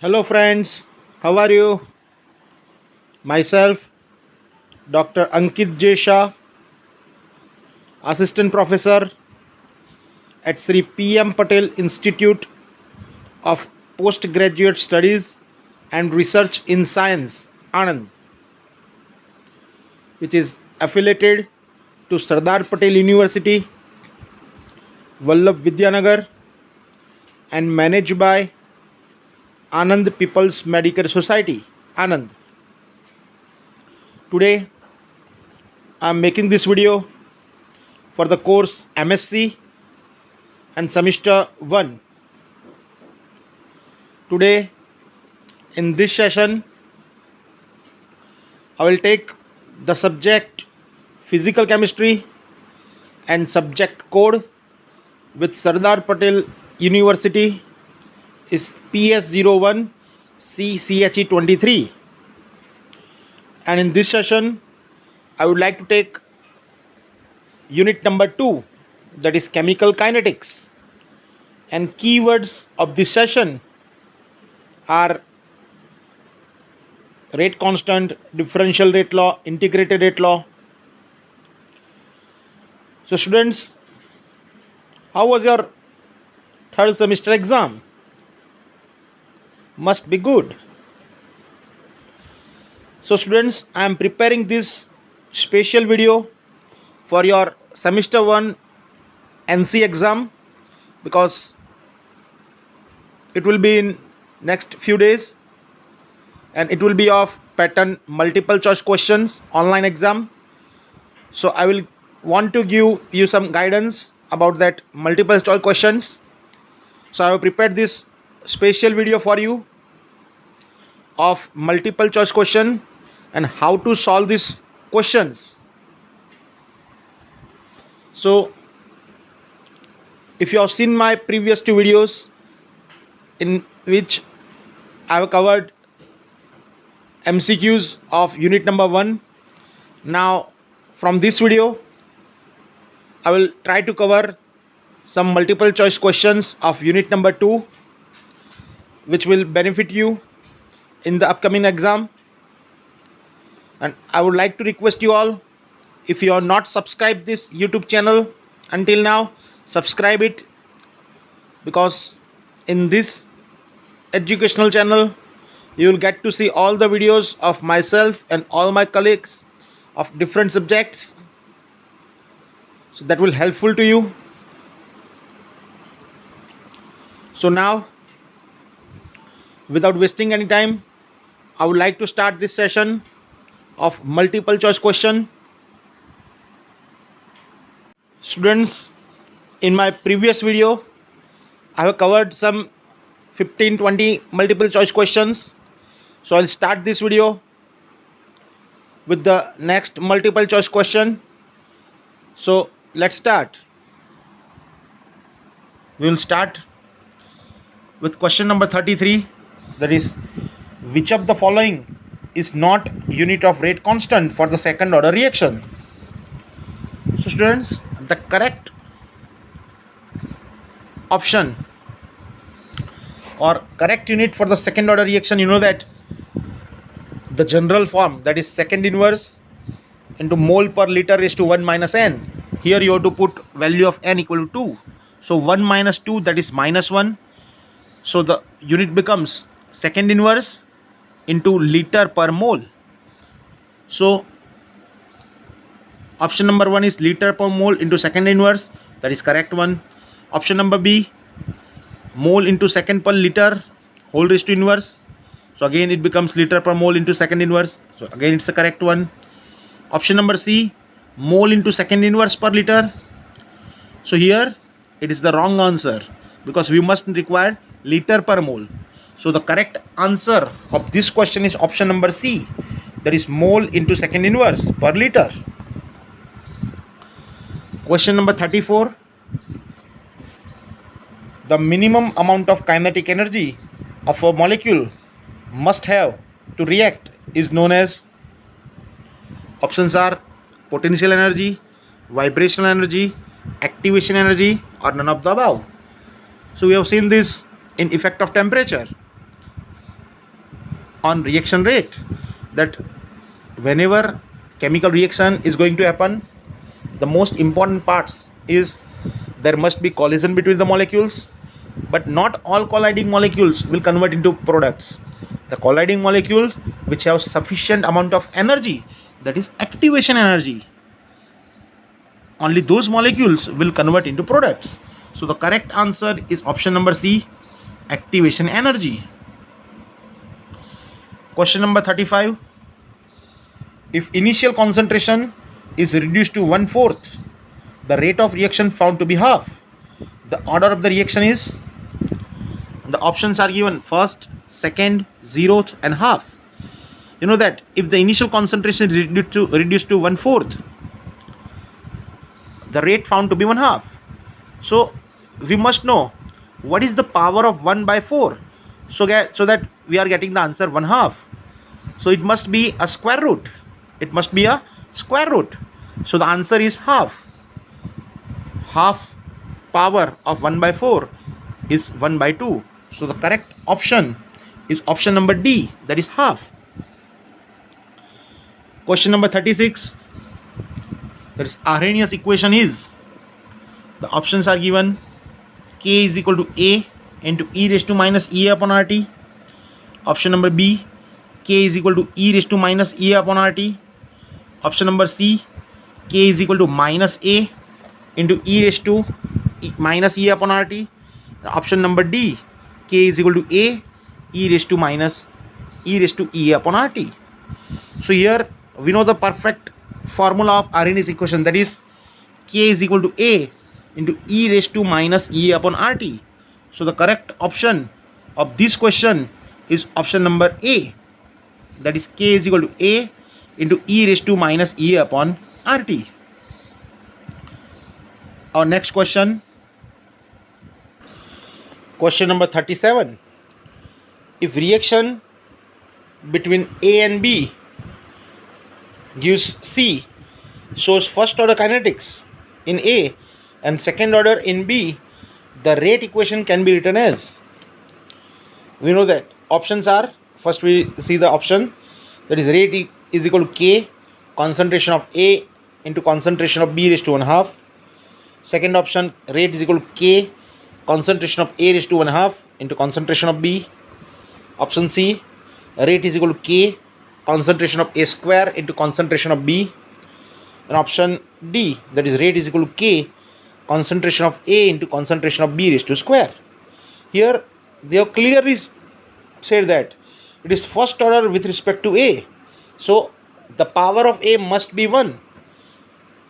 Hello, friends. How are you? Myself, Dr. Ankit J. Shah, Assistant Professor at Sri P.M. Patel Institute of Postgraduate Studies and Research in Science, Anand, which is affiliated to Sardar Patel University, Vallabh Vidyanagar, and managed by Anand People's Medical Society, Anand. Today, I am making this video for the course MSc and semester 1. Today, in this session, I will take the subject physical chemistry and subject code with Sardar Patel University is PS01 CCHE23. And in this session, I would like to take unit number 2, that is chemical kinetics. And keywords of this session are rate constant, differential rate law, integrated rate law. So students, how was your third semester exam? Must be good. So students, I am preparing this special video for your semester 1 NC exam because it will be in next few days and it will be of pattern multiple choice questions online exam. So I will want to give you some guidance about that multiple choice questions. So I have prepared this special video for you of multiple choice question and how to solve these questions. So if you have seen my previous 2 videos in which I have covered MCQs of unit number 1, now from this video I will try to cover some multiple choice questions of unit number 2 which will benefit you in the upcoming exam. And I would like to request you all, if you are not subscribed this YouTube channel until now, subscribe it, because in this educational channel you will get to see all the videos of myself and all my colleagues of different subjects, so that will helpful to you. So now, without wasting any time, I would like to start this session of multiple choice question. Students, in my previous video I have covered some 15-20 multiple choice questions. So I'll start this video with the next multiple choice question. So let's start. We will start with question number 33, that is, which of the following is not unit of rate constant for the second order reaction? So students, the correct option or correct unit for the second order reaction, you know that the general form, that is second inverse into mole per liter raised to 1 minus n. Here you have to put value of n equal to 2. So 1 minus 2, that is minus 1. So the unit becomes second inverse into liter per mole. So option number 1 is liter per mole into second inverse, that is correct one. Option number B, mole into second per liter whole raised to inverse. So again it becomes liter per mole into second inverse. So again it's the correct one. Option number C, mole into second inverse per liter. So here it is the wrong answer because we must require liter per mole. So the correct answer of this question is option number C, that is mole into second inverse per liter. Question number 34. The minimum amount of kinetic energy of a molecule must have to react is known as, options are potential energy, vibrational energy, activation energy, or none of the above. So we have seen this in effect of temperature. on reaction rate, that whenever chemical reaction is going to happen, the most important parts is there must be collision between the molecules, but not all colliding molecules will convert into products. The colliding molecules which have sufficient amount of energy, that is activation energy, only those molecules will convert into products. So the correct answer is option number C, activation energy. Question number 35. If initial concentration is reduced to 1/4, the rate of reaction found to be half. The order of the reaction is, the options are given: first, second, zeroth, and half. You know that if the initial concentration is reduced to 1/4, the rate found to be 1/2. So we must know what is the power of 1/4, so that we are getting the answer 1/2. So it must be a square root. It must be a square root. So the answer is half. Half power of 1/4 is 1/2. So the correct option is option number D, that is half. Question number 36. That is Arrhenius equation is, the options are given: K is equal to A into e raised to minus E upon RT. Option number B, K is equal to e raised to minus E upon RT. Option number C, K is equal to minus A into e raised to minus E upon RT. Option number D, K is equal to A e raised to minus E raised to E upon RT. So here we know the perfect formula of Arrhenius equation, that is K is equal to A into e raised to minus E upon RT. So the correct option of this question is option number A, that is K is equal to A into e raised to minus E upon RT. Our next question, question number 37. If reaction between A and B gives C, shows first order kinetics in A and second order in B, the rate equation can be written as, we know that options are, first we see the option, that is rate is equal to K concentration of A into concentration of B raised to 1/2. Second option, rate is equal to K concentration of A raised to 1/2 into concentration of B. Option C, rate is equal to K concentration of A square into concentration of B. And option D, that is rate is equal to K concentration of A into concentration of B raised to square. Here they have clearly said that it is first order with respect to A, so the power of A must be 1.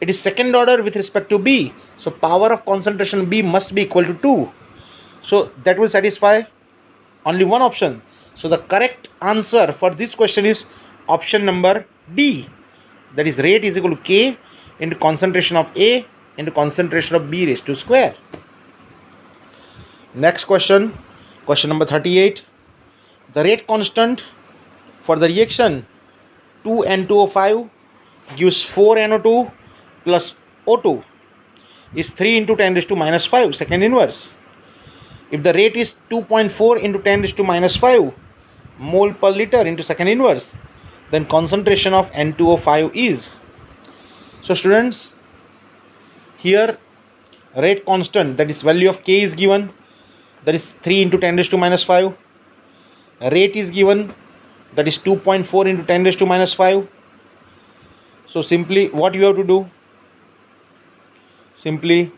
It is second order with respect to B, so power of concentration B must be equal to 2. So that will satisfy only one option. So the correct answer for this question is option number D, that is rate is equal to K into concentration of A into concentration of B raised to square. Next question, question number 38. The rate constant for the reaction 2N2O5 gives 4NO2 plus O2 is 3 into 10 raised to minus 5 second inverse. If the rate is 2.4 into 10 raised to minus 5 mole per liter into second inverse, then concentration of N2O5 is. So students, here rate constant, that is value of K is given, that is 3 into 10 raised to minus 5. Rate is given, that is 2.4 into 10 raised to minus 5. So simply what you have to do, simply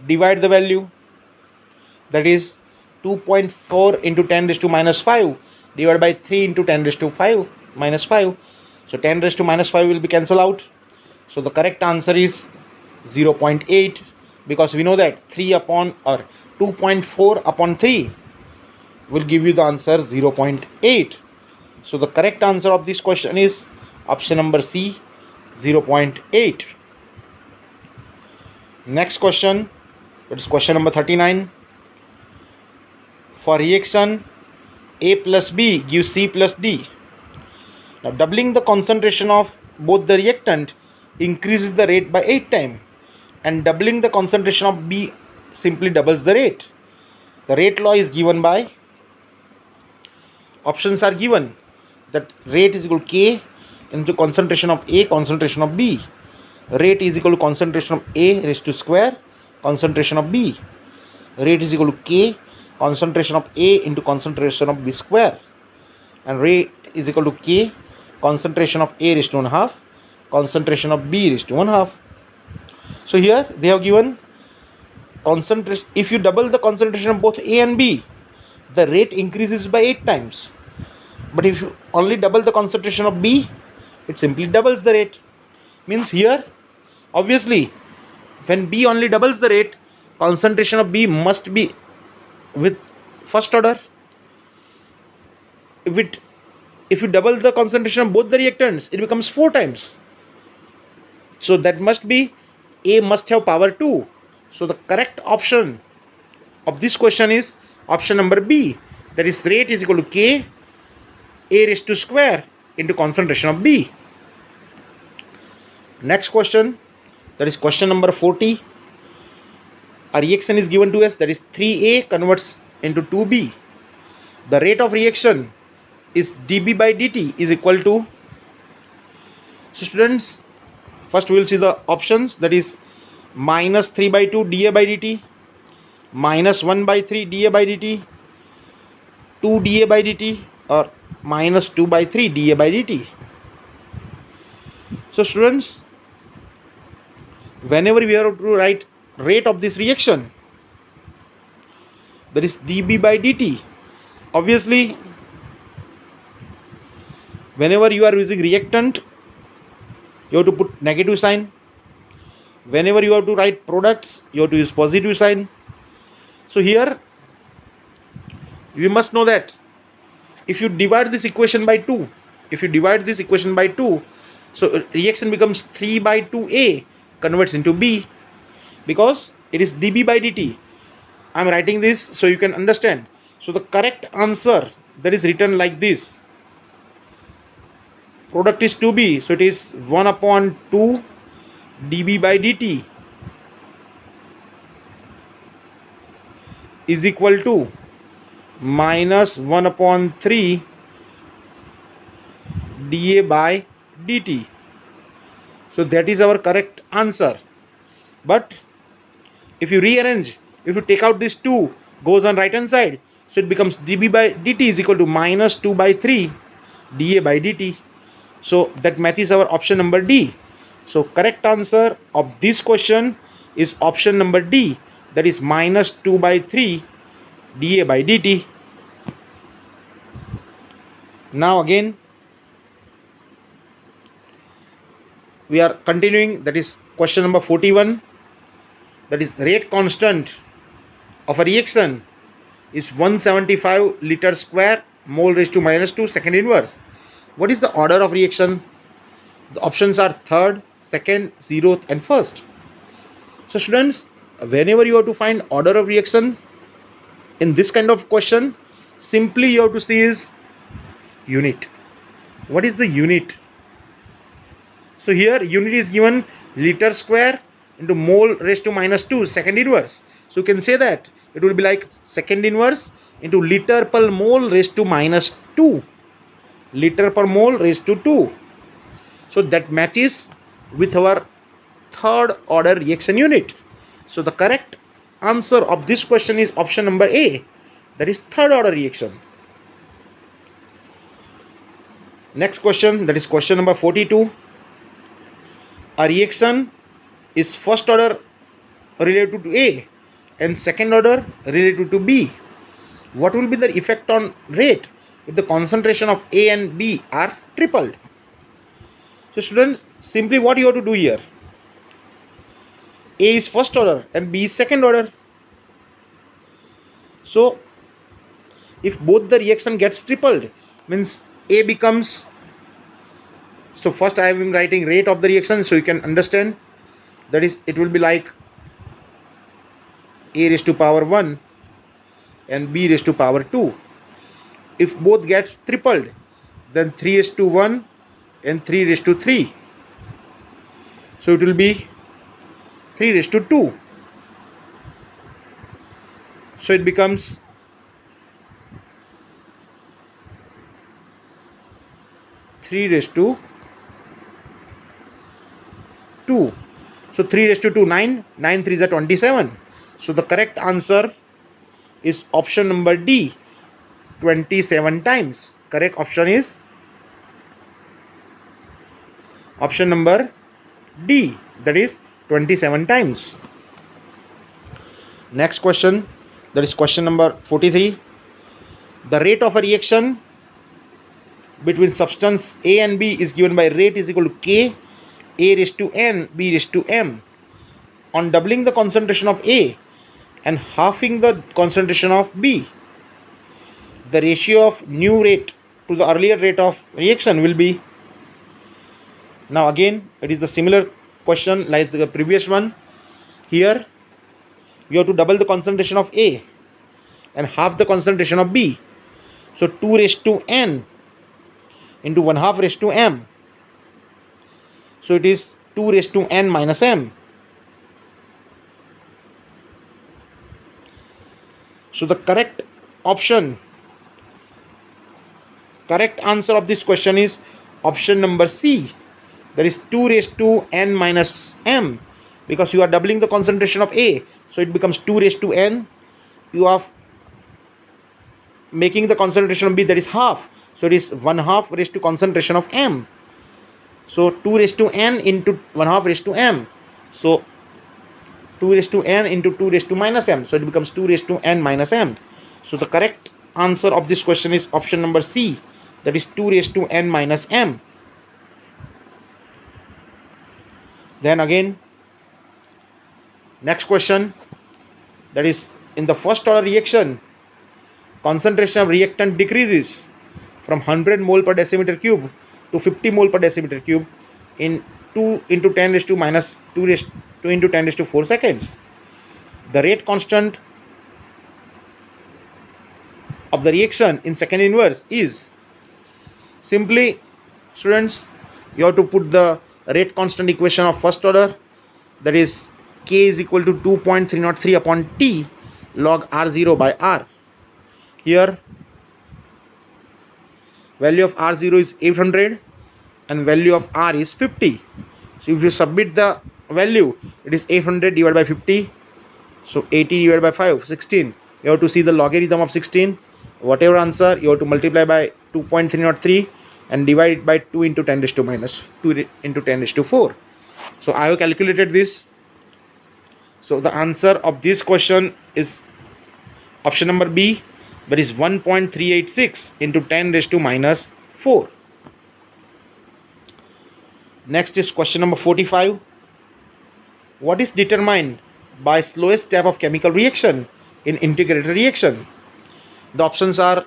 divide the value, that is 2.4 into 10 raised to minus 5 divided by 3 into 10 raised to 5 minus 5. So 10 raised to minus 5 will be cancelled out. So the correct answer is 0.8, because we know that 3 upon or 2.4 upon 3 will give you the answer 0.8. So the correct answer of this question is option number C, 0.8. Next question, that is question number 39. For reaction A plus B gives C plus D. Now doubling the concentration of both the reactant increases the rate by 8 times, and doubling the concentration of B simply doubles the rate. The rate law is given by, options are given, that rate is equal to K into concentration of A, concentration of B. Rate is equal to concentration of A raised to square, concentration of B. Rate is equal to K, concentration of A into concentration of B square. And rate is equal to K, concentration of A raised to 1/2, concentration of B raised to 1/2. So here they have given concentration. If you double the concentration of both A and B, the rate increases by 8 times. But if you only double the concentration of B, it simply doubles the rate. Means here, obviously, when B only doubles the rate, concentration of B must be with first order. If you double the concentration of both the reactants, it becomes 4 times. So that must be A must have power 2. So the correct option of this question is option number B. That is, rate is equal to K A raised to square into concentration of B. Next question, that is question number 40. A reaction is given to us, that is 3A converts into 2B. The rate of reaction is dB by dt is equal to. So students, first we will see the options, that is minus 3 by 2 dA by dt, minus 1 by 3 dA by dt, 2 dA by dt, or minus 2 by 3 dA by dt. So students, whenever we have to write rate of this reaction, that is dB by dt, obviously whenever you are using reactant, you have to put negative sign. Whenever you have to write products, you have to use positive sign. So here you must know that if you divide this equation by 2, so reaction becomes 3 by 2A converts into B, because it is dB by dt. I am writing this so you can understand. So the correct answer, that is written like this. Product is 2B, so it is 1/2 dB by dt is equal to minus 1/3 dA by dt. So that is our correct answer. But if you rearrange, if you take out this 2, goes on right hand side, so it becomes dB by dt is equal to minus 2 by 3 dA by dt. So that matches our option number D. So correct answer of this question is option number D, that is minus 2 by 3 dA by dt. Now again we are continuing, that is question number 41. That is, rate constant of a reaction is 175 liter square mole raised to minus 2 second inverse. What is the order of reaction? The options are third, second, 0th and first. So students, whenever you have to find order of reaction in this kind of question, simply you have to see is unit. What is the unit? So here unit is given liter square into mole raised to minus 2 second inverse. So you can say that it will be like second inverse into liter per mole raised to minus 2. Liter per mole raised to 2. So that matches with our third order reaction unit. So the correct answer of this question is option number A, that is third order reaction. Next question, that is question number 42. A reaction is first order related to A and second order related to B. What will be the effect on rate if the concentration of A and B are tripled? So students, simply what you have to do here, A is first order and B is second order. So if both the reaction gets tripled, means A becomes, so first I am writing rate of the reaction so you can understand, that is it will be like A raised to power 1 and B raised to power 2. If both gets tripled, then 3 raised to 1 and 3 raised to 3. So it will be 3 raised to 2. So it becomes 3 raised to 2. So 3 raised to 2, 9. 9 3s are 27. So the correct answer is option number D, 27 times. Correct option is option number D, that is 27 times. Next question, that is question number 43. The rate of a reaction between substance A and B is given by rate is equal to K, A raised to N, B raised to M. On doubling the concentration of A and halving the concentration of B, the ratio of new rate to the earlier rate of reaction will be. Now again, it is the similar question like the previous one. Here you have to double the concentration of A and half the concentration of B. So 2 raised to N into 1/2 raised to M. So it is 2 raised to N minus M. So the correct answer of this question is option number C, that is 2 raised to N minus M, because you are doubling the concentration of A, so it becomes 2 raised to N. You are making the concentration of B, that is half, so it is 1/2 raised to concentration of M. So 2 raised to N into 1/2 raised to M. So 2 raised to N into 2 raised to minus M. So it becomes 2 raised to N minus M. So the correct answer of this question is option number C, that is 2 raised to N minus M. Then again, next question, that is in the first order reaction, concentration of reactant decreases from 100 mole per decimeter cube to 50 mole per decimeter cube in 2 into 10 raised to minus 2 into 10 raised to 4 seconds. The rate constant of the reaction in second inverse is, simply students, you have to put the rate constant equation of first order, that is K is equal to 2.303 upon T log R0 by R. Here value of R0 is 800 and value of R is 50. So if you submit the value, it is 800 divided by 50, so 80 divided by 5, 16. You have to see the logarithm of 16. Whatever answer, you have to multiply by 2.303 and divide it by 2 into 10 raised to minus 2 into 10 raised to 4. So I have calculated this. So the answer of this question is option number B, that is 1.386 into 10 raised to minus 4. Next is question number 45. What is determined by slowest step of chemical reaction in integrated reaction? The options are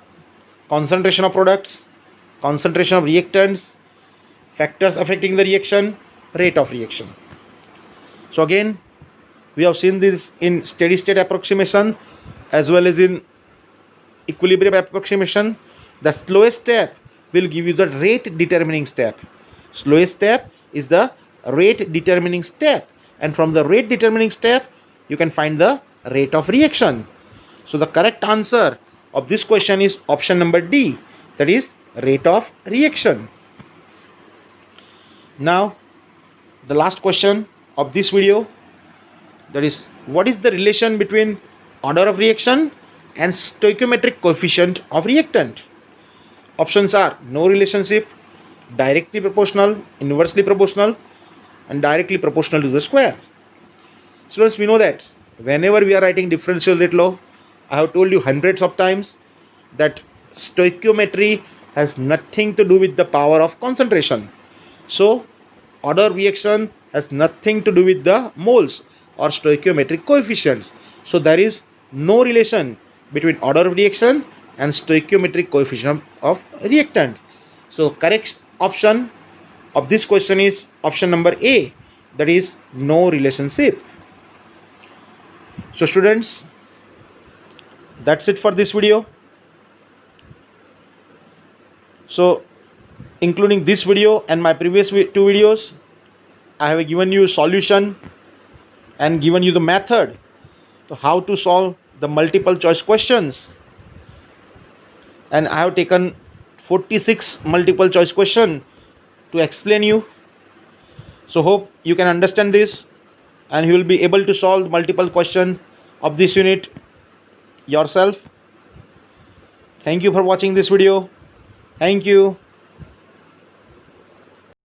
concentration of products, concentration of reactants, factors affecting the reaction, rate of reaction. So again, we have seen this in steady state approximation as well as in equilibrium approximation. The slowest step will give you the rate determining step. Slowest step is the rate determining step, and from the rate determining step you can find the rate of reaction. So the correct answer of this question is option number D, that is rate of reaction. Now the last question of this video, that is what is the relation between order of reaction and stoichiometric coefficient of reactant? Options are no relationship, directly proportional, inversely proportional, and directly proportional to the square. Students, we know that whenever we are writing differential rate law, I have told you hundreds of times that stoichiometry has nothing to do with the power of concentration. So order reaction has nothing to do with the moles or stoichiometric coefficients. So there is no relation between order of reaction and stoichiometric coefficient of reactant. So correct option of this question is option number A, that is no relationship. So students, that's it for this video. So including this video and my previous 2 videos, I have given you solution and given you the method to how to solve the multiple choice questions, and I have taken 46 multiple choice question to explain you. So hope you can understand this and you will be able to solve multiple questions of this unit yourself. Thank you for watching this video. Thank you.